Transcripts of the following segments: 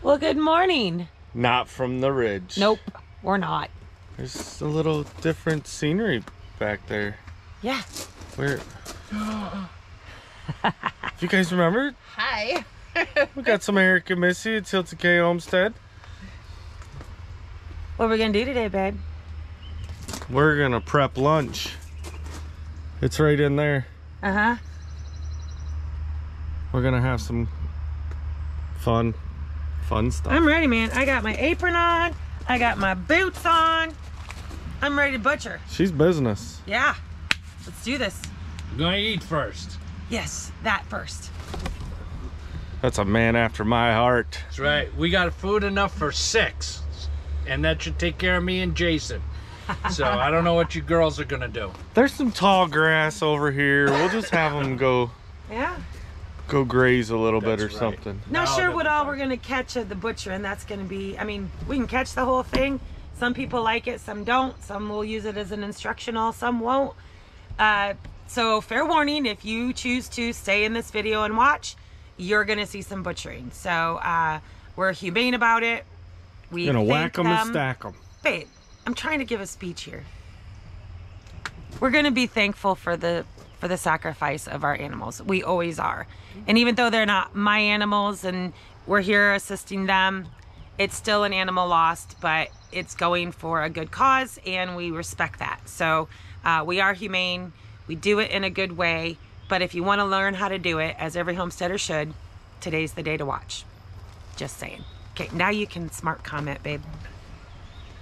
Well, good morning. Not from the ridge. Nope, we're not. There's a little different scenery back there. Yeah. Where? Do you guys remember? Hi. We got some Eric and Missy at Tilted K Homestead. What are we gonna do today, babe? We're gonna prep lunch. It's right in there. Uh-huh. We're gonna have some fun stuff. I'm ready, man. I got my apron on. I got my boots on. I'm ready to butcher. She's business. Yeah. Let's do this. We're gonna eat first. Yes, that first. That's a man after my heart. That's right. We got food enough for 6. And that should take care of me and Jason. So I don't know what you girls are gonna do. There's some tall grass over here. We'll just have them go graze a little bit or That's right. something. Not Now sure that what we're all done. we're gonna catch at the butcher, and that's gonna be, I mean, we can catch the whole thing. Some people like it, some don't. Some will use it as an instructional, some won't. So fair warning, if you choose to stay in this video and watch, you're gonna see some butchering. So we're humane about it. We Gonna thank whack them and stack them. Babe, I'm trying to give a speech here. We're gonna be thankful for the sacrifice of our animals. We always are. And even though they're not my animals and we're here assisting them, it's still an animal lost, but it's going for a good cause and we respect that. So we are humane. We do it in a good way. But if you want to learn how to do it, as every homesteader should, today's the day to watch. Just saying. Okay, now you can smart comment, babe.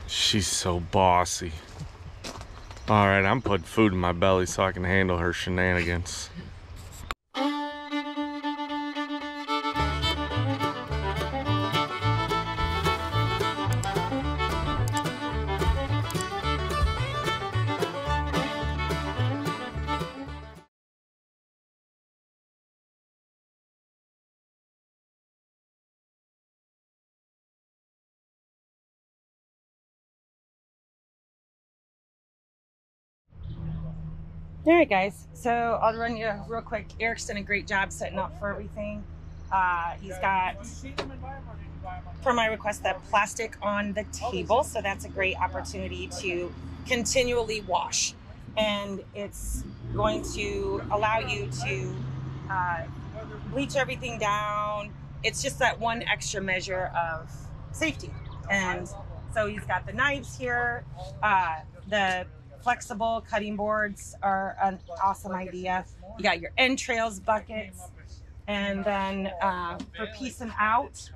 She's so bossy. All right, I'm putting food in my belly so I can handle her shenanigans. All right, guys, so I'll run you real quick. Eric's done a great job setting up for everything. He's got, for my request, that plastic on the table, so that's a great opportunity to continually wash. And it's going to allow you to bleach everything down. It's just that one extra measure of safety. And so he's got the knives here, the flexible cutting boards are an awesome idea. You got your entrails buckets, and then for piecing out,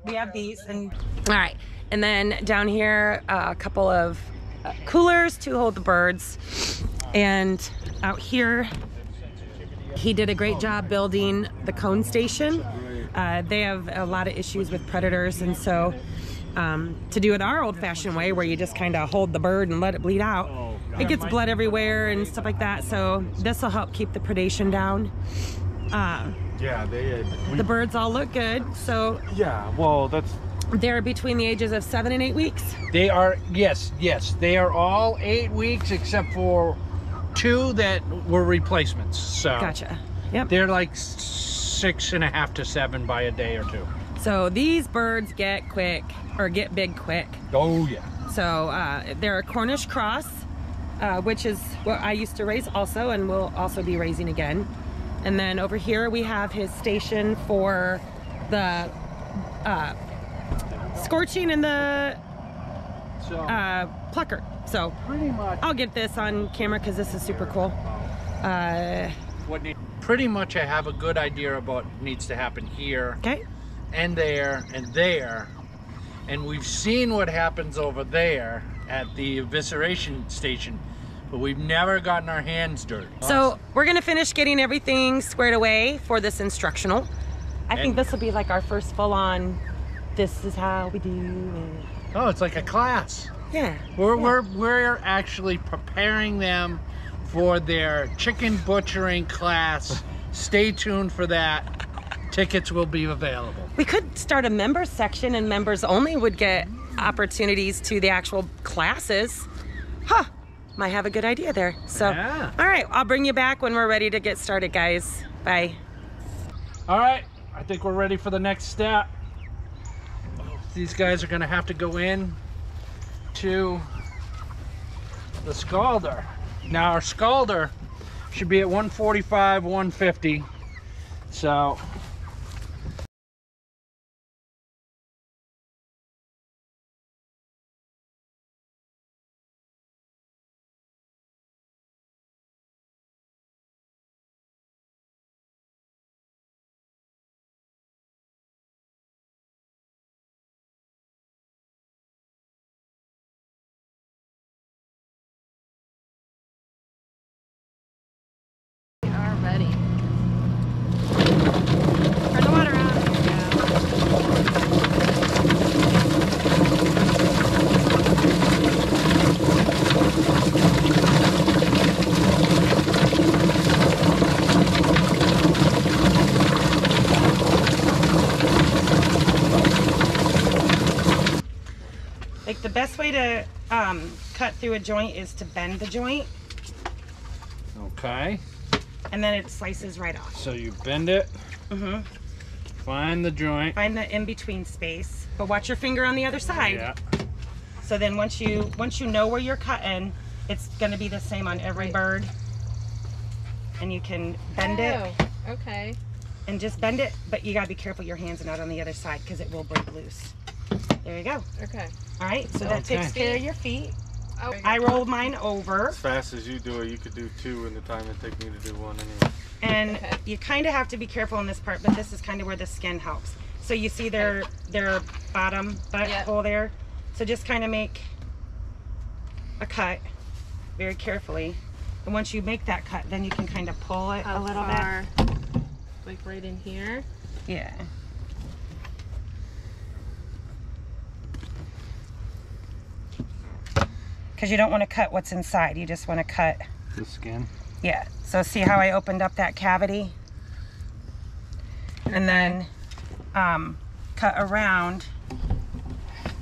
we have these. And all right, and then down here a couple of coolers to hold the birds, and out here he did a great job building the cone station. They have a lot of issues with predators, and so to do it our old-fashioned way, where you just kind of hold the bird and let it bleed out, it gets blood everywhere and stuff like that. So this will help keep the predation down. Yeah, The birds all look good. So yeah, well, they're between the ages of 7 and 8 weeks. They are, yes, they are all 8 weeks except for 2 that were replacements. So Gotcha. Yep. they're like 6.5 to 7 by a day or 2. So these birds get big quick. Oh yeah. So they're a Cornish cross, which is what I used to raise also, and will also be raising again. And then over here we have his station for the scorching and the plucker. So Pretty much. I'll get this on camera because this is super cool. Pretty much I have a good idea about what needs to happen here. Okay. And there and there, and we've seen what happens over there at the evisceration station, but we've never gotten our hands dirty. So we're gonna finish getting everything squared away for this instructional. I think this will be like our first full-on, this is how we do it. Oh, it's like a class. Yeah. We're actually preparing them for their chicken butchering class. Stay tuned for that. Tickets will be available. We could start a member section, and members only would get opportunities to the actual classes. Huh, might have a good idea there. So, Yeah. All right, I'll bring you back when we're ready to get started, guys. Bye. All right, I think we're ready for the next step. these guys are gonna have to go in to the scalder. Now our scalder should be at 145, 150. So Ready. Turn the water on. Like the best way to cut through a joint is to bend the joint, okay. and then it slices right off. So you bend it, find the joint. Find the in-between space, but watch your finger on the other side. Yeah. So then once you know where you're cutting, it's gonna be the same on every bird. And you can bend it. Okay. And just bend it, but you gotta be careful your hands are not on the other side because it will break loose. There you go. Okay. All right, so that takes care of your feet. Oh, I roll mine over. As fast as you do it, you could do 2 in the time it take me to do 1 anyway. And you kind of have to be careful in this part, but this is kind of where the skin helps. So you see their bottom butthole there. So just kind of make a cut very carefully. And once you make that cut, then you can kind of pull it a little bit. Like right in here? Yeah. Because you don't want to cut what's inside. You just want to cut The skin. Yeah, so see how I opened up that cavity? And then cut around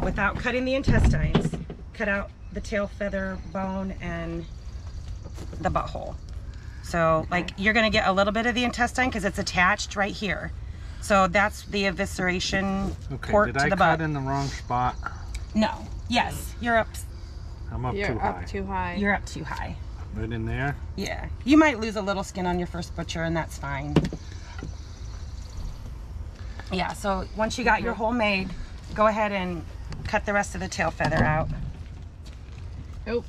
without cutting the intestines. Cut out the tail feather bone and the butthole. So like you're gonna get a little bit of the intestine because it's attached right here. So that's the evisceration port to the butt. Did I cut in the wrong spot? No, yes, you're up I'm up too high. Too high. You're up too high. Right in there? Yeah, you might lose a little skin on your first butcher and that's fine. Yeah, so once you got your hole made, go ahead and cut the rest of the tail feather out. Oh.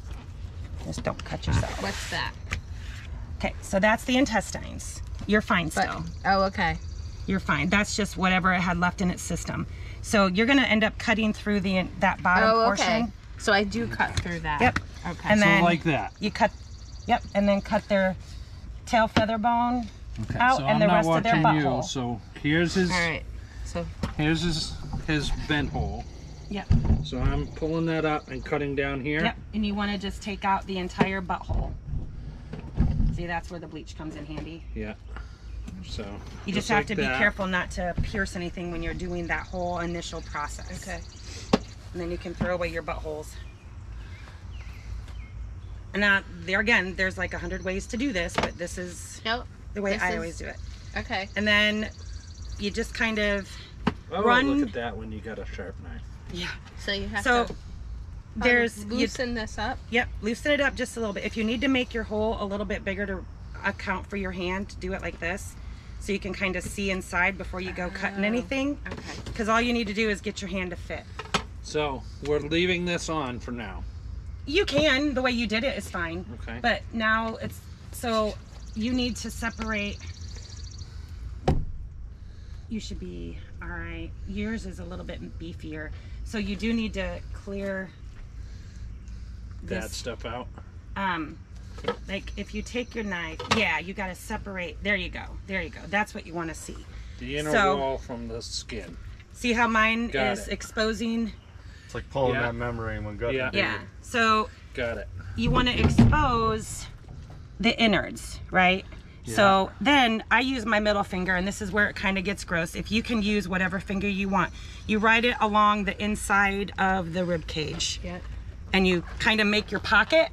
Just don't cut yourself. What's that? Okay, so that's the intestines. You're fine still. Oh, okay. You're fine. That's just whatever it had left in its system. So you're gonna end up cutting through that bottom portion. So I do cut through that. Yep. Okay. And then so like that. You cut, yep, and then cut their tail feather bone out so and the rest of their butthole. So here's his. All right. So here's his vent hole. Yep. So I'm pulling that up and cutting down here. Yep. And you want to just take out the entire butthole. See, that's where the bleach comes in handy. Yeah. So you just have to be careful not to pierce anything when you're doing that whole initial process. okay. And then you can throw away your buttholes. And now, there again, there's like 100 ways to do this, but this is the way I always do it. Okay. And then you just kind of run. Look at that when you got a sharp knife. Yeah. So you have to loosen this up. Yep, loosen it up just a little bit. If you need to make your hole a little bit bigger to account for your hand, do it like this. So you can kind of see inside before you go cutting anything. Okay. Because all you need to do is get your hand to fit. So we're leaving this on for now. You can, the way you did it is fine. Okay. But now it's, so you need to separate. You should be, all right. Yours is a little bit beefier. So you do need to clear that stuff out. Like if you take your knife, yeah, you got to separate. There you go. There you go. That's what you want to see. The inner wall from the skin. See how mine is exposing? It's like pulling that membrane when gutting. Yeah. So got it. You want to expose the innards, right? Yeah. So then I use my middle finger, and this is where it kind of gets gross. If you can use whatever finger you want, you ride it along the inside of the rib cage. Yeah. And you kind of make your pocket,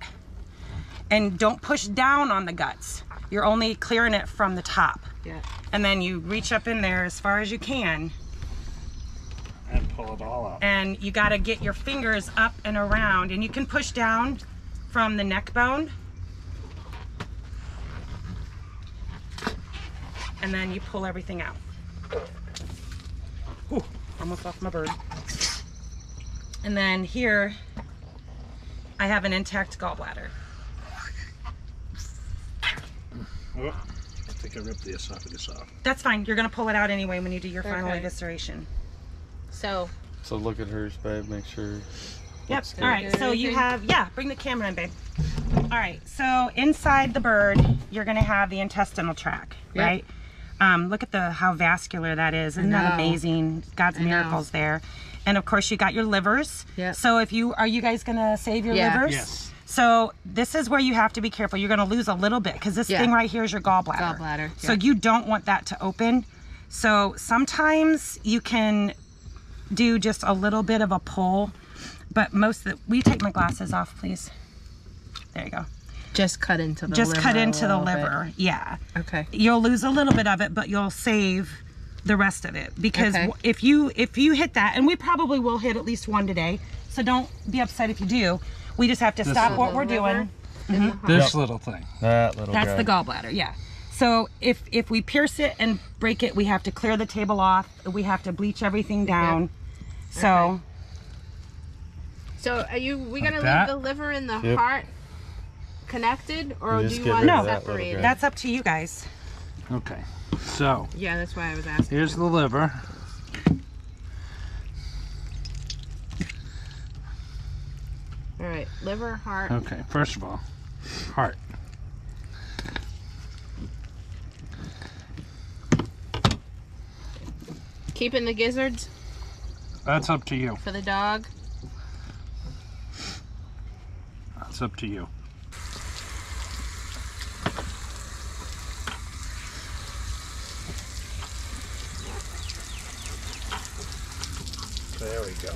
and don't push down on the guts. You're only clearing it from the top. Yeah. And then you reach up in there as far as you can. And pull it all out. And you got to get your fingers up and around, and you can push down from the neck bone. And then you pull everything out. Ooh, almost off my bird. And then here, I have an intact gallbladder. Oh, I think I ripped the esophagus off. That's fine. You're gonna pull it out anyway when you do your final Okay. evisceration. So look at hers, babe. Make sure. Yep. Looks All right. good. So you have, yeah, bring the camera in, babe. All right. So inside the bird, you're going to have the intestinal tract, Yep. right? Look at how vascular that is. Isn't that know. amazing? God's I know. miracles there. And of course, you got your livers. Yep. So are you guys going to save your Yeah. livers? Yes. So this is where you have to be careful. You're going to lose a little bit because this Yeah. thing right here is your gallbladder. Gallbladder, So yeah. you don't want that to open. So sometimes you can do just a little bit of a pull, but will you take my glasses off, please? There you go. just cut into the Just liver cut a into the little bit. liver. Yeah. Okay. You'll lose a little bit of it, but you'll save the rest of it because Okay. if you hit that, and we probably will hit at least one today, so don't be upset if you do. We just have to stop what we're doing. This little thing. That little That's guy. the gallbladder, yeah. So if we pierce it and break it, we have to clear the table off. We have to bleach everything down. So So are we gonna Like that? leave the liver and the Yep. heart connected, or You do just you get want rid to of that little separate guy. it? that's up to you guys. Okay. So Yeah, that's why I was asking. here's the liver. All right, liver, heart. Okay. First of all, heart. Keeping the gizzards That's up to you. for the dog. That's up to you. There we go.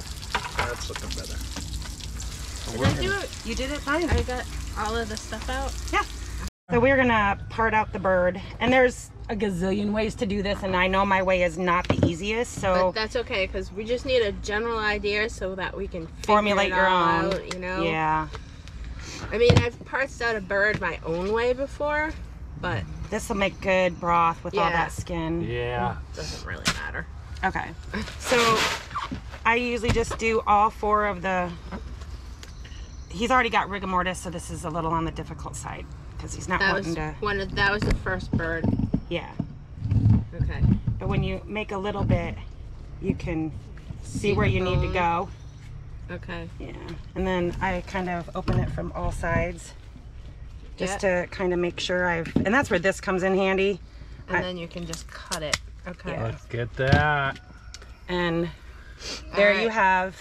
That's looking better. Did I do it? You did it fine. I got all of the stuff out. Yeah. So we're gonna part out the bird, and there's a gazillion ways to do this, and I know my way is not the easiest. But So that's okay, because we just need a general idea so that we can formulate figure it your all own. out, you know? Yeah. I mean, I've parsed out a bird my own way before, but This will make good broth with all Yeah. that skin. Yeah. it doesn't really matter. Okay. So I usually just do all four of the. He's already got rigor mortis, so this is a little on the difficult side because he's not That wanting was to. that was the first bird. Yeah. Okay. But when you make a little bit, you can see where you need to go. Okay. Yeah. And then I kind of open it from all sides just to kind of make sure and that's where this comes in handy. And then you can just cut it. Okay. Yeah. Let's get that. And there you Alright. have,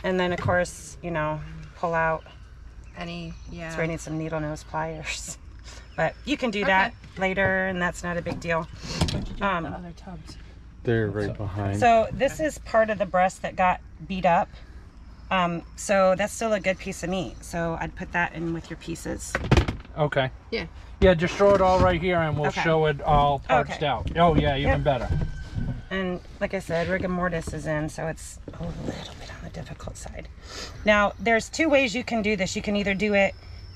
and then of course, pull out. Any, yeah. So I need some needle nose pliers. But you can do that later, and that's not a big deal. The other tubs. They're right behind. So this is part of the breast that got beat up. So that's still a good piece of meat. So I'd put that in with your pieces. Okay. Yeah. Yeah, just throw it all right here and we'll Okay. show it all parched Okay. out. Oh yeah, even Yep. better. And like I said, rigor mortis is in, so it's a little bit on the difficult side. Now, there's two ways you can do this. You can either do it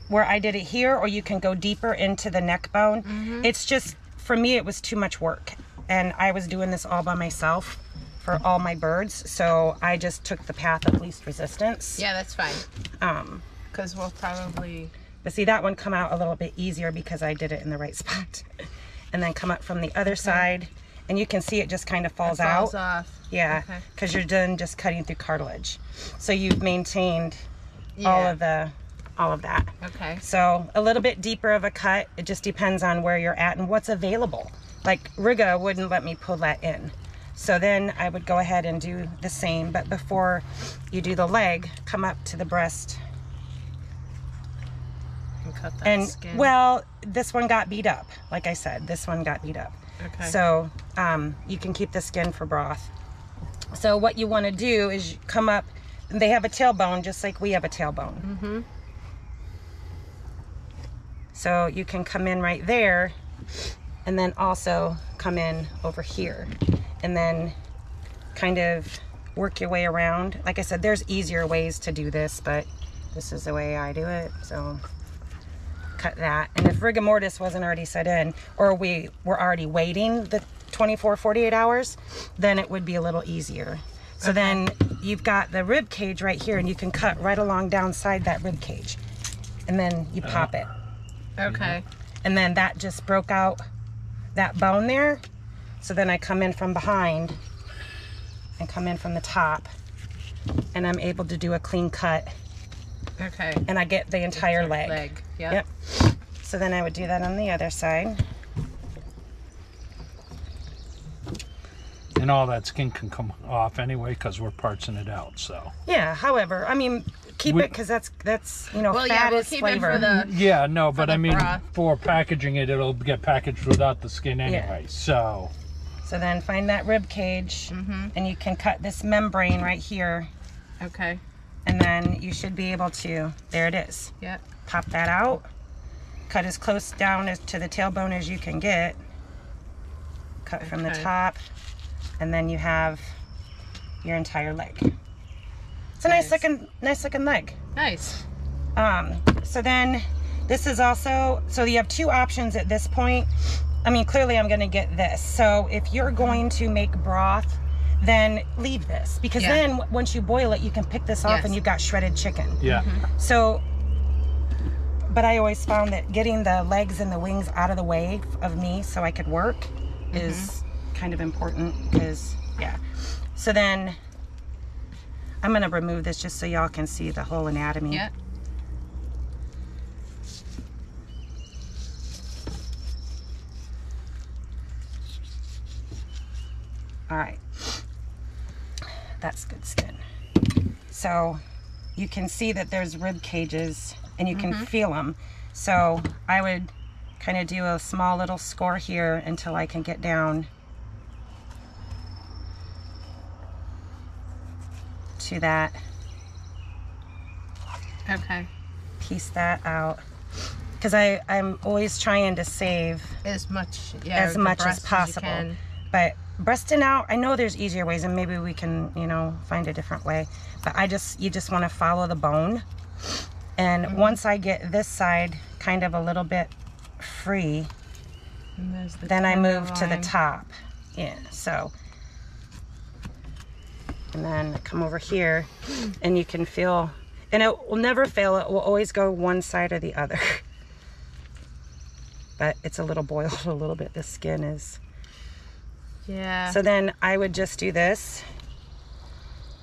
where I did it here, or you can go deeper into the neck bone. It's just, for me, it was too much work. And I was doing this all by myself for all my birds, so I just took the path of least resistance. Yeah, that's fine. Um, Because we'll probably... but see, that one come out a little bit easier because I did it in the right spot. And then come up from the other side, and you can see it just kind of falls out. Falls off. Yeah, Okay. because you're done just cutting through cartilage. So you've maintained all of that. Okay. So a little bit deeper of a cut. It just depends on where you're at and what's available. Like Riga wouldn't let me pull that in. So then I would go ahead and do the same. But before you do the leg, come up to the breast. And cut that And skin. well, this one got beat up. Like I said, this one got beat up. Okay. So you can keep the skin for broth. So what you want to do is you come up, and they have a tailbone just like we have a tailbone. Mm-hmm. So you can come in right there, and then also come in over here, and then kind of work your way around. Like I said, there's easier ways to do this, but this is the way I do it. So cut that. And if rigor mortis wasn't already set in, or we were already waiting the 24, 48 hours, then it would be a little easier. So then you've got the rib cage right here, and you can cut right along downside that rib cage. And then you pop it. Okay. And then that just broke out that bone there. So then I come in from behind and come in from the top, and I'm able to do a clean cut. Okay. And I get the entire leg. Yep. So then I would do that on the other side. And all that skin can come off anyway because we're parsing it out. So Yeah, however, I mean, keep it because that's you know, Well, fat yeah, we'll is keep flavor. it for the. yeah, no, but the I mean, broth. for packaging it, it'll get packaged without the skin anyway. So So then find that rib cage, and you can cut this membrane right here, Okay. and then you should be able to, there it is. Yep. Pop that out, cut as close down as to the tailbone as you can get, cut from the Okay. top, and then you have your entire leg. It's a nice looking leg. Nice. So then this is also, so you have two options at this point. I mean, clearly I'm gonna get this. So if you're going to make broth, then leave this, because Yeah. then once you boil it, you can pick this off Yes. and you've got shredded chicken. yeah, So, but I always found that getting the legs and the wings out of the way of me so I could work is kind of important, because, yeah. So then I'm gonna remove this just so y'all can see the whole anatomy. Yep. All right, that's good skin. So you can see that there's rib cages, and you can feel them. So I would kind of do a small little score here until I can get down to that, Okay. piece that out, because I'm always trying to save As much. Yeah. as the much as breast you possible. can. But breasting out, I know there's easier ways, and maybe we can, you know, find a different way. But you just want to follow the bone. And once I get this side kind of a little bit free, And there's the then I move to the tenderloin. top. Yeah, so. And then come over here, and you can feel, and it will never fail. It will always go one side or the other. But it's a little boiled a little bit. The skin is. Yeah. So then I would just do this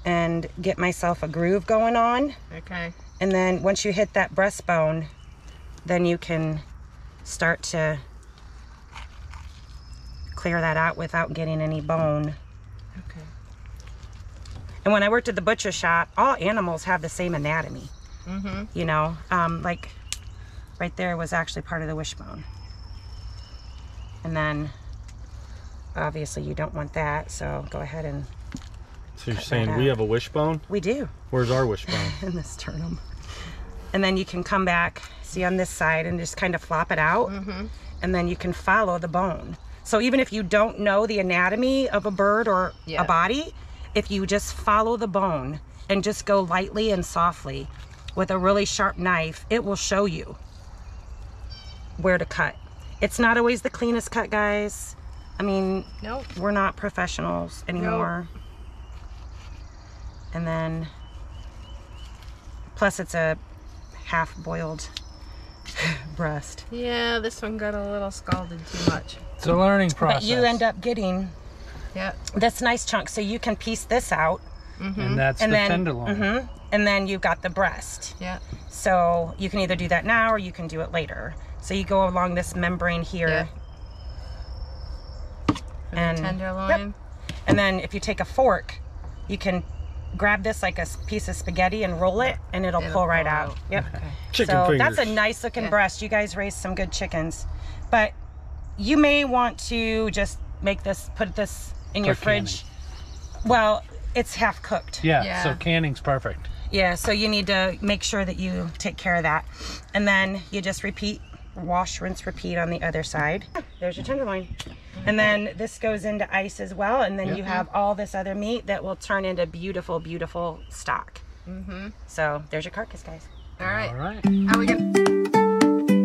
and get myself a groove going on. Okay. And then once you hit that breastbone, then you can start to clear that out without getting any bone. Okay. And when I worked at the butcher shop, all animals have the same anatomy. You know, like right there was actually part of the wishbone. And then obviously you don't want that, so go ahead and, So you're Cut saying that we out. have a wishbone? we do Where's our wishbone? in this sternum. And then you can come back, see on this side, and just kind of flop it out. And then you can follow the bone. So even if you don't know the anatomy of a bird or Yeah. a body, if you just follow the bone and just go lightly and softly with a really sharp knife, it will show you where to cut. It's not always the cleanest cut, guys. I mean, Nope. we're not professionals anymore. And then, plus it's a half-boiled breast. Yeah, this one got a little scalded too much. it's a learning process. But you end up getting Yep. this nice chunk, so you can piece this out, and that's and the then tenderloin. and then you've got the breast. Yep. So you can either do that now or you can do it later. So you go along this membrane here, Yep. and Tenderloin. and then if you take a fork, you can grab this like a piece of spaghetti and roll it, and it'll pull right out. Yep. Chicken So fingers. that's a nice looking Yeah. breast. You guys raised some good chickens, but you may want to just make this, put this in your For fridge. Well, it's half cooked. Yeah, Yeah. so canning's perfect. Yeah, so you need to make sure that you take care of that. And then you just repeat wash, rinse, repeat on the other side. There's your tenderloin. And then this goes into ice as well, and then you have all this other meat that will turn into beautiful, beautiful stock. So there's your carcass, guys. All right. All right. How are we gonna...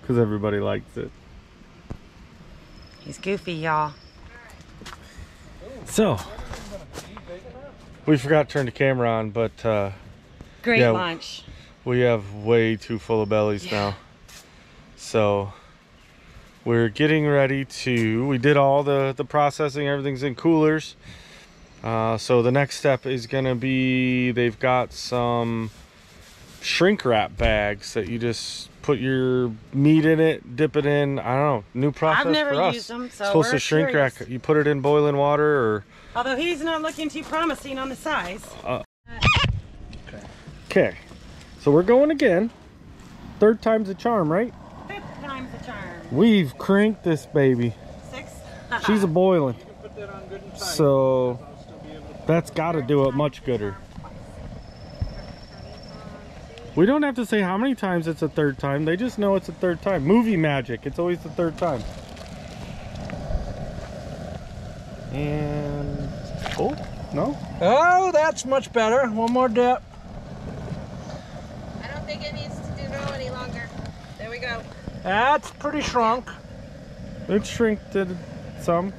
Because everybody likes it. He's goofy, y'all. So, we forgot to turn the camera on, but Great yeah, lunch. we have way too full of bellies now. So, we're getting ready to, we did all the processing, everything's in coolers. So the next step is gonna be, they've got some shrink wrap bags that you just put your meat in it, dip it in. I don't know, new process I've never for us. used them, so it's supposed we're to shrink curious. wrap. You put it in boiling water, or Although he's not looking too promising on the size. okay. So we're going again. Third time's a charm, right? Fifth time's a charm. We've cranked this baby. 6? She's a boiling. So that's got to do it much gooder. We don't have to say how many times it's a third time. They just know it's a third time. Movie magic. It's always the third time. And oh no. Oh, that's much better. One more dip. I don't think it needs to go any longer. There we go. That's pretty shrunk. It shrinked some.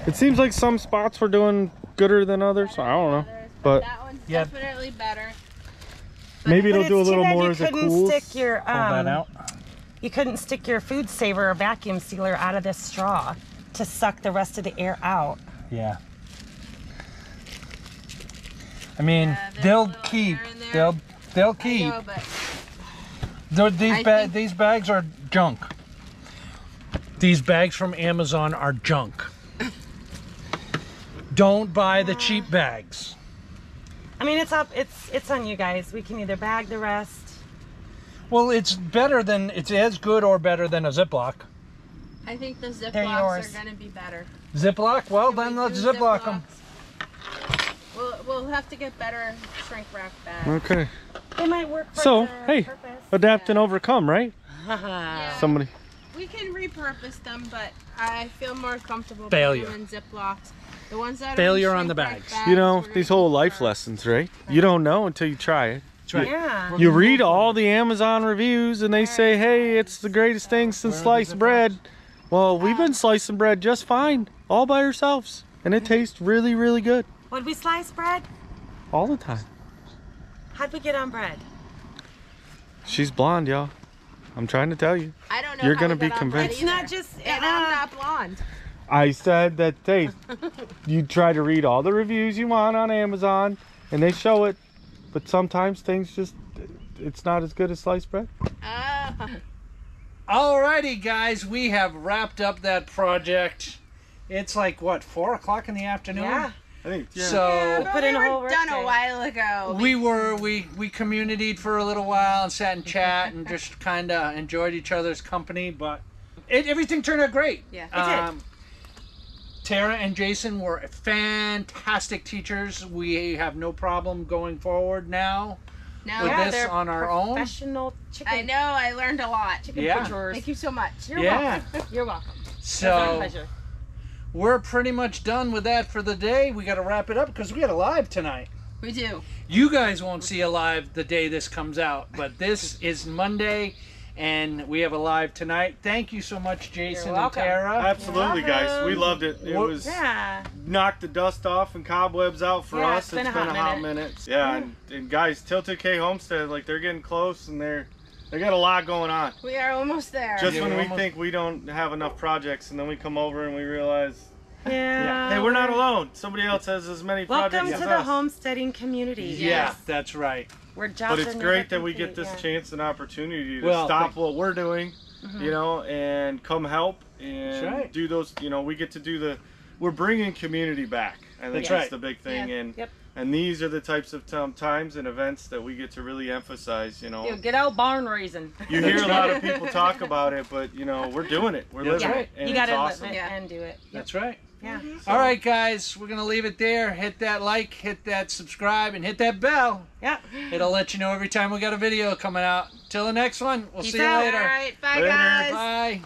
It seems like some spots were doing gooder than others. I don't know, but that one's yeah, definitely better. maybe it'll But do a it's too little bad more you as it couldn't cools. stick your pull that out. you couldn't stick your food saver or vacuum sealer out of this straw to suck the rest of the air out. Yeah. I mean, there's a they'll little keep. air in there. They'll I keep. know, but These bags are junk. These bags from Amazon are junk. Don't buy the cheap bags. I mean, it's on you guys. We can either bag the rest. Well, it's better than, it's as good or better than a Ziploc. I think the They're Ziplocs yours. are going to be better. Ziploc? Well, Can then we let's do Ziploc them. Ziplocs? We'll have to get better shrink wrap bags. Okay. They might work for So, their hey, purpose. adapt and overcome, right? Yeah. Somebody. We can repurpose them, but I feel more comfortable Failure. putting them in Ziplocs. The ones that Failure are in on the shrink-wrap bags. You know, we're gonna these whole keep life for- lessons, right? You don't know until you try it. That's right. Yeah. You read all the Amazon reviews and they say, hey, it's the greatest thing since sliced bread. Well, we've been slicing bread just fine, all by ourselves. And it tastes really, really good. Would we slice bread? All the time. How'd we get on bread? She's blonde, y'all. I'm trying to tell you. I don't know. You're how gonna we be got on bread convinced. It's not either. just. And I'm not blonde. I said that, hey, you try to read all the reviews you want on Amazon and they show it. But sometimes things just, it's not as good as sliced bread. Alrighty, guys, we have wrapped up that project. It's like, what, 4 o'clock in the afternoon? Yeah. I think, So Put in a whole we were done workday. a while ago. we communitied for a little while and sat and chat and just kind of enjoyed each other's company, but everything turned out great. Yeah. It did. Tara and Jason were fantastic teachers. We have no problem going forward now No, with this they're on our own. Professional chicken. I know. I learned a lot. Chicken Yeah. butchers. Thank you so much. You're Yeah. welcome. You're welcome. It's our So pleasure. we're pretty much done with that for the day. We got to wrap it up because we got a live tonight. We do. You guys won't see a live the day this comes out, but this is Monday, and we have a live tonight. Thank you so much, Jason and welcome. Tara. Absolutely, You're guys. welcome. We loved it. It was Yeah. knocked the dust off and cobwebs out for Yeah, us. it's been a hot minute. Yeah, and guys, Tilted K Homestead, like they're getting close and they got a lot going on. We are almost there. Just Yeah, when we're we almost- think we don't have enough projects, and then we come over and we realize, Yeah. hey, we're not alone. Somebody else has as many Welcome projects to as the us. homesteading community. Yeah, Yes. that's right. Where jobs But it's are great never that we get complete, this yeah. chance and opportunity to Well, stop thank- what we're doing, you know, and come help and That's right. do those. You know, we get to do we're bringing community back. I think That's that's right. the big thing, and Yep. and these are the types of times and events that we get to really emphasize. You know, Yo, get out barn raising. you hear a lot of people talk about it, but you know, we're doing it. We're That's living right. it, and You it's gotta awesome. live it Yeah. and do it. That's right. Yeah. So- All right, guys, we're going to leave it there. Hit that like, hit that subscribe, and hit that bell. Yeah. It'll let you know every time we got a video coming out. Till the next one, we'll Peace see you out. later. All right. Bye, Later. guys. Bye.